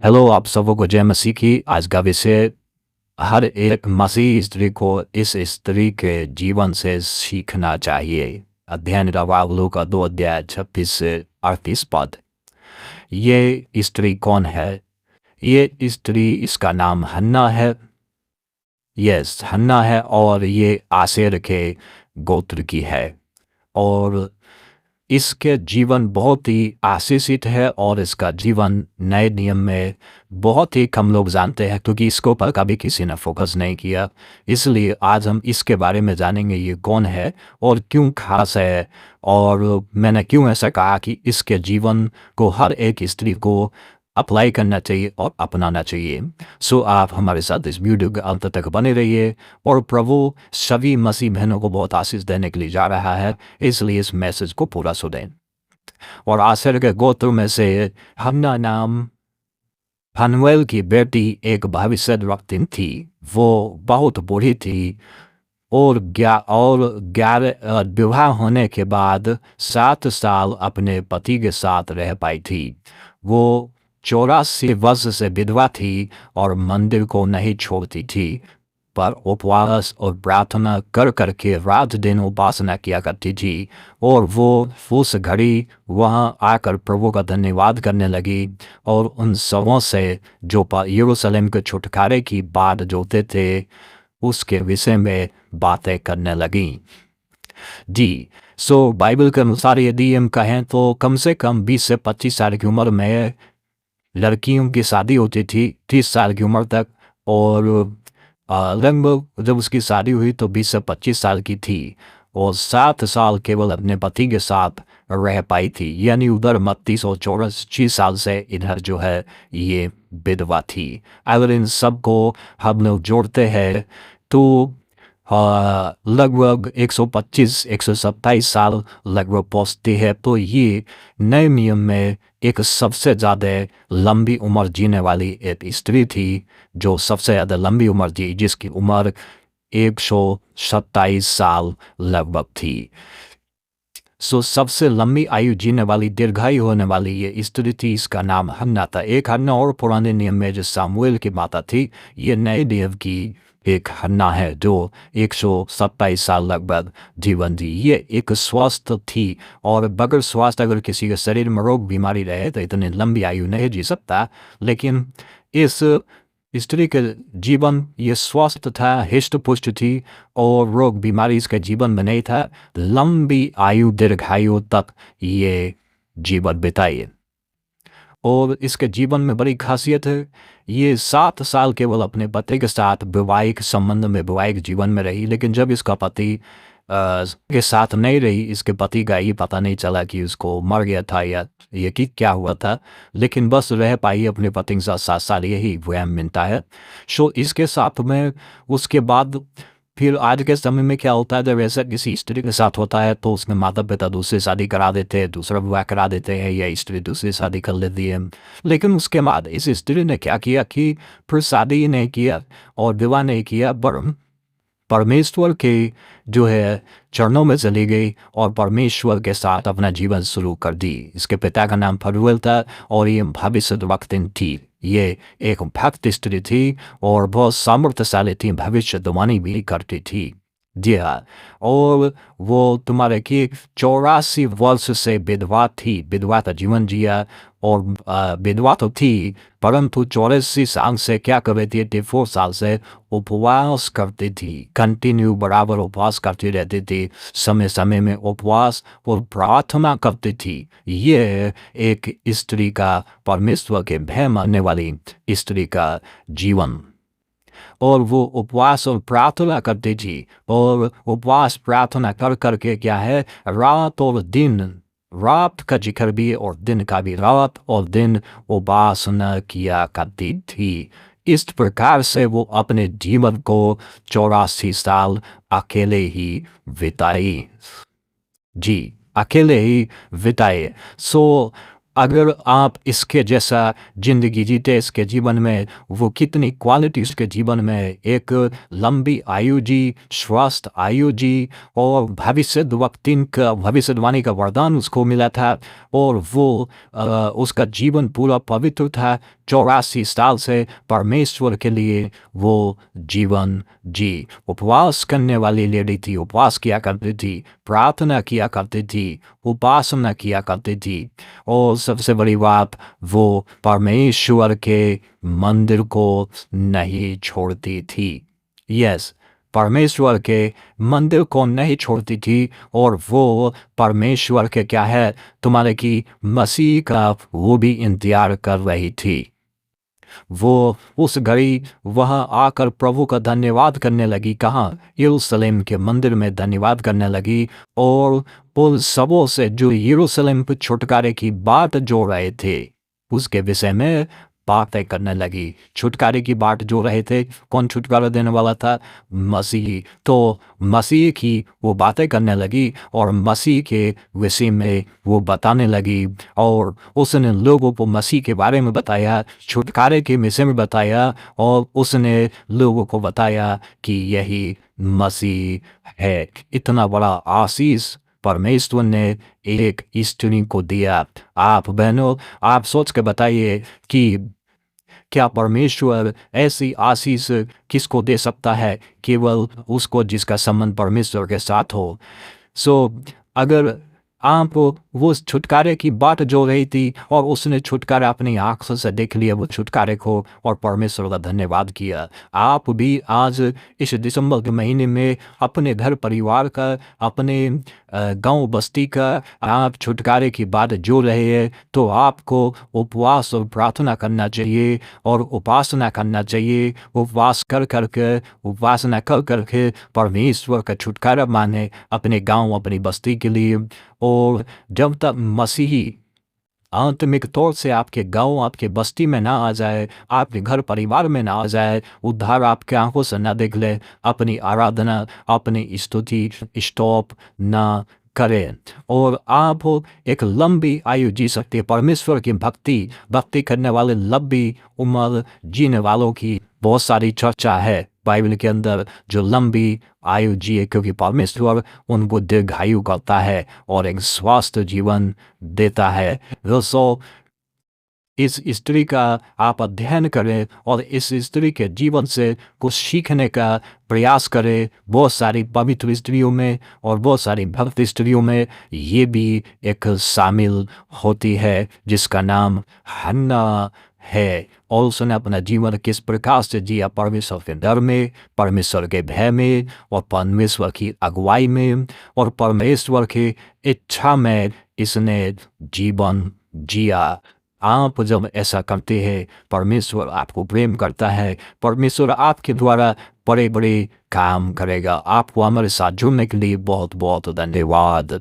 Hello, आप सबों को जय मसीह की। आज का विषय हर एक मसीही स्त्री को इस स्त्री के जीवन से सीखना चाहिए। अध्ययन रवावलू का 2 अध्याय 26 से 38 पद। ये स्त्री कौन है? ये स्त्री, इसका नाम हन्ना है। यस, हन्ना है और ये आसेर के गोत्र की है। और इसके जीवन बहुत ही आशीषित है और इसका जीवन नए नियम में बहुत ही कम लोग जानते हैं, क्योंकि इसके ऊपर कभी किसी ने फोकस नहीं किया। इसलिए आज हम इसके बारे में जानेंगे, ये कौन है और क्यों खास है, और मैंने क्यों ऐसा कहा कि इसके जीवन को हर एक स्त्री को अप्लाई करना चाहिए और अपनाना चाहिए। सो आप हमारे साथ इस वीडियो के अंत तक बने रहिए, और प्रभु सभी मसीह बहनों को बहुत आशीष देने के लिए जा रहा है, इसलिए इस मैसेज को पूरा सुनें। और आसेर के गोत्र में से हन्ना नाम फनुएल की बेटी एक भविष्यद्वक्तिन थी। वो बहुत बूढ़ी थी और 11 विवाह होने के बाद 7 साल अपने पति के साथ रह पाई थी। वो 84 वर्ष से विधवा थी और मंदिर को नहीं छोड़ती थी, पर उपवास और प्रार्थना कर करके रात दिन उपासना किया करती थी। और वो उस घड़ी वहाँ आकर प्रभु का धन्यवाद करने लगी और उन सबों से जो यरूशलेम के छुटकारे की बात जोते थे उसके विषय में बातें करने लगी। जी, सो बाइबल के अनुसार यदि हम कहें तो कम से कम 20 से 25 साल की उम्र में लड़कियों की शादी होती थी, 30 साल की उम्र तक। और लगभग जब उसकी शादी हुई तो 20 से 25 साल की थी और 7 साल केवल अपने पति के साथ रह पाई थी, यानी उधर 32 और 64 साल से इधर जो है ये विधवा थी। अगर इन सब को हम लोग जोड़ते हैं तो लगभग 125-127 साल लगभग पहुँचती है। तो ये नए नियम में एक सबसे ज़्यादा लंबी उम्र जीने वाली एक स्त्री थी, जो सबसे ज़्यादा लंबी उम्र जी, जिसकी उम्र 127 साल लगभग थी। सो सबसे लंबी आयु जीने वाली, दीर्घायु होने वाली ये स्त्री थी, इसका नाम हन्ना था। एक हन्ना और पुराने नियम में जो सामुएल की माता थी, ये नए नियम की एक हन्ना है जो 127 साल लगभग जीवन जी। ये एक स्वस्थ थी, और बगैर स्वास्थ्य अगर किसी के शरीर में रोग बीमारी रहे तो इतनी लंबी आयु नहीं जी सकता। लेकिन इस स्त्री के जीवन ये स्वस्थ था, हिष्ट पुष्ट थी और रोग बीमारी इसके जीवन में नहीं था। लंबी आयु, दीर्घायु तक ये जीवन बिताई। और इसके जीवन में बड़ी खासियत है, ये 7 साल केवल अपने पति के साथ वैवाहिक संबंध में, वैवाहिक जीवन में रही। लेकिन जब इसका पति के साथ नहीं रही, इसके पति का ये पता नहीं चला कि उसको मर गया था या ये कि क्या हुआ था, लेकिन बस रह पाई अपने पति के साथ 7 साल, यही वह मिलता है। सो इसके साथ में उसके बाद फिर आज के समय में क्या होता है, जब ऐसा किसी स्त्री के साथ होता है तो उसके माता पिता दूसरी शादी करा देते हैं, दूसरा विवाह करा देते हैं, या स्त्री दूसरी शादी कर लेती है। लेकिन उसके बाद इस स्त्री ने क्या किया कि फिर शादी ही नहीं किया और विवाह नहीं किया, परमेश्वर के जो है चरणों में चली गई और परमेश्वर के साथ अपना जीवन शुरू कर दी। इसके पिता का नाम फनुएल था और ये भविष्यद्वक्तिन थी। ये एक भक्त स्त्री थी और बहुत सामर्थ्यशाली थी, भविष्यवाणी भी करती थी। जी हाँ, और वो तुम्हारे कि 84 वर्ष से विधवा थी, विधवा का जीवन जिया। और विधवा तो थी, परंतु 84 साल से क्या कर रही थी, 4 साल से उपवास करती थी, कंटिन्यू बराबर उपवास करती रहती थी, समय समय में उपवास और प्रार्थना करती थी। ये एक स्त्री का, परमेश्वर के भय मानने वाली स्त्री का जीवन। और वो उपवास और प्रार्थना करती थी, और उपवास प्रार्थना कर करके क्या है, रात और दिन, रात का जिक्र भी और दिन का भी, रात और दिन उपासना किया करती थी। इस प्रकार से वो अपने जीवन को 84 साल अकेले ही बिताई। जी, अकेले ही बिताए। सो अगर आप इसके जैसा ज़िंदगी जीते इसके जीवन में, वो कितनी क्वालिटी उसके जीवन में, एक लंबी आयु जी, स्वस्थ आयु जी, और भविष्यवाणी का वरदान उसको मिला था, और वो उसका जीवन पूरा पवित्र था। 84 साल से परमेश्वर के लिए वो जीवन जी। उपवास करने वाली लेडी थी, उपवास किया करती थी, प्रार्थना किया करती थी, उपासना किया करती थी, और सबसे बड़ी बात, वो परमेश्वर के मंदिर को नहीं छोड़ती थी। यस, परमेश्वर के मंदिर को नहीं छोड़ती थी, और वो परमेश्वर के क्या है, तुम्हारे की मसीह का वो भी इंतजार कर रही थी। वो उस घड़ी वहाँ आकर प्रभु का धन्यवाद करने लगी। कहाँ? यरूशलेम के मंदिर में धन्यवाद करने लगी, और उन सबों से जो यरूशलेम पर छुटकारे की बात जो रहे थे उसके विषय में बातें करने लगी। छुटकारे की बात जो रहे थे, कौन छुटकारा देने वाला था? मसीह। तो मसीह की वो बातें करने लगी, और मसीह के विषय में वो बताने लगी, और उसने लोगों को मसीह के बारे में बताया, छुटकारे के विषय में बताया, और उसने लोगों को बताया कि यही मसीह है। इतना बड़ा आशीष परमेश्वर ने एक स्त्री को दिया। आप बहनों, आप सोच के बताइए कि क्या परमेश्वर ऐसी आशीष किसको दे सकता है? केवल उसको जिसका संबंध परमेश्वर के साथ हो। अगर आप वो छुटकारे की बात जो रही थी, और उसने छुटकारा अपनी आंखों से देख लिया वो छुटकारे को, और परमेश्वर का धन्यवाद किया। आप भी आज इस दिसंबर के महीने में अपने घर परिवार का, अपने गांव बस्ती का आप छुटकारे की बात जो रहे हैं, तो आपको उपवास और प्रार्थना करना चाहिए, और उपासना करना चाहिए। उपवास कर करके, उपासना कर करके परमेश्वर का छुटकारा माने अपने गांव, अपनी बस्ती के लिए। और जब तक मसीही आत्मिक तौर से आपके गांव, आपके बस्ती में ना आ जाए, आपके घर परिवार में ना आ जाए, उद्धार आपके आंखों से ना देख ले, अपनी आराधना, अपनी स्तुति स्टॉप ना करें, और आप एक लंबी आयु जी सकते हैं। परमेश्वर की भक्ति करने वाले लंबी उम्र जीने वालों की बहुत सारी चर्चा है बाइबल के अंदर, जो लंबी आयु जिए, क्योंकि परमेश्वर उनको दीर्घायु करता है और एक स्वस्थ जीवन देता है। दोस्तों, इस स्त्री का आप अध्ययन करें, और इस स्त्री के जीवन से कुछ सीखने का प्रयास करें। बहुत सारी पवित्र स्त्रियों में और बहुत सारी भक्त स्त्रियों में ये भी एक शामिल होती है, जिसका नाम हन्ना है। और उसने अपना जीवन किस प्रकार से जिया, परमेश्वर के डर में, परमेश्वर के भय में, और परमेश्वर की अगुवाई में, और परमेश्वर की इच्छा में इसने जीवन जिया। आप जब ऐसा करते हैं, परमेश्वर आपको प्रेम करता है, परमेश्वर आपके द्वारा बड़े बड़े काम करेगा। आपको हमारे साथ जुड़ने के लिए बहुत बहुत धन्यवाद।